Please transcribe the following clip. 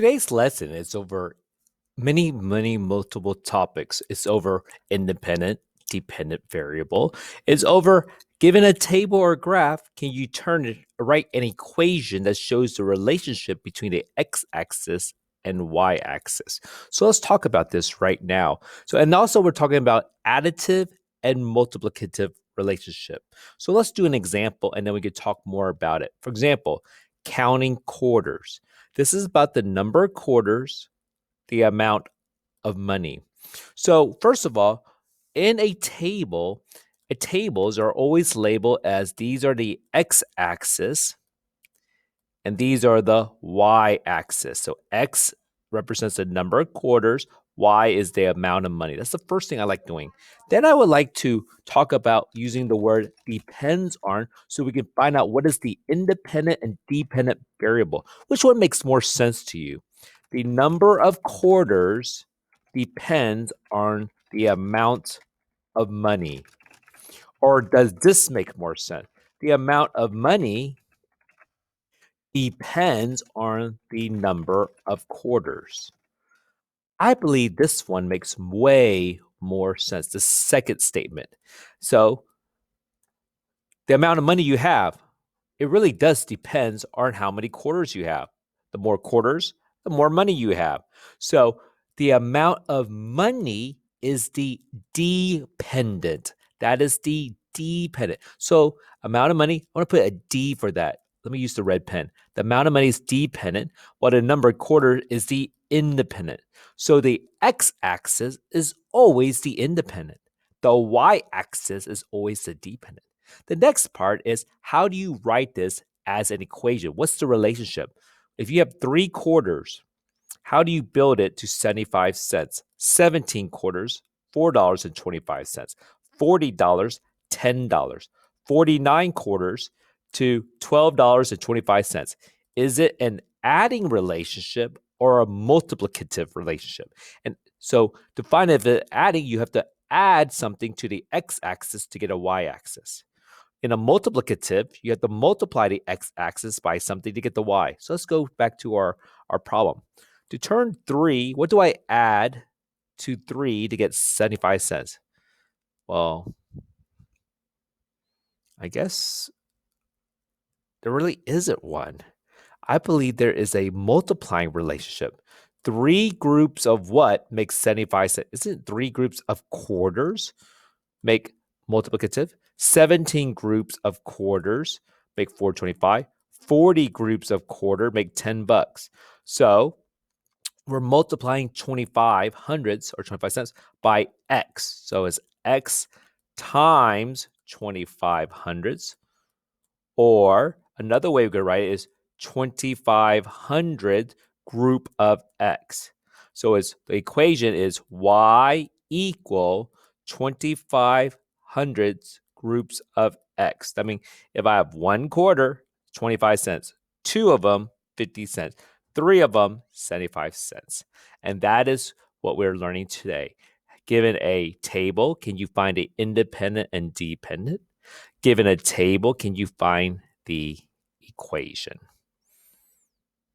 Today's lesson is over many multiple topics. It's over independent, dependent variable. It's over given a table or graph, can you turn it write an equation that shows the relationship between the x-axis and y-axis. So let's talk about this right now. And also we're talking about additive and multiplicative relationship. So let's do an example and then we could talk more about it. For example, counting quarters. This is about the number of quarters, the amount of money. So, first of all, in a table, tables are always labeled as these are the x axis and these are the y axis. So, x represents the number of quarters, y is the amount of money. That's the first thing I like doing. Then I would like to talk about using the word depends on so we can find out what is the independent and dependent variable. Which one makes more sense to you? The number of quarters depends on the amount of money. Or does this make more sense? The amount of money depends on the number of quarters. I believe this one makes way more sense, the second statement. So, the amount of money you have, it really does depends on how many quarters you have. The more quarters, the more money you have. So, the amount of money is the dependent. That is the dependent. So, amount of money, I want to put a D for that. Let me use the red pen. The amount of money is dependent, while the number of quarter is the independent. So, the x-axis is always the independent. The y-axis is always the dependent. The next part is how do you write this as an equation? What's the relationship? If you have 3 quarters, how do you build it to 75 cents? 17 quarters, $4.25. $40, $10. 49 quarters to $12.25. Is it an adding relationship or a multiplicative relationship? And so to find if it's adding, you have to add something to the x-axis to get a y-axis. In a multiplicative, you have to multiply the x-axis by something to get the y. So let's go back to our problem. To turn 3, what do I add to 3 to get 75 cents? Well, I guess there really isn't one. I believe there is a multiplying relationship. 3 groups of what makes 75 cents? Isn't 3 groups of quarters make multiplicative? 17 groups of quarters make 425. 40 groups of quarter make $10. So we're multiplying 25 hundreds or 25 cents by x. So it's x times 25 hundreds. Or another way we could write it is 2500 group of x. So it's the equation is y equal 25 hundredths groups of x. That means if I have 1 quarter, 25 cents, 2 of them, 50 cents, 3 of them, 75 cents. And that is what we're learning today. Given a table, can you find an independent and dependent? Given a table, can you find the equation?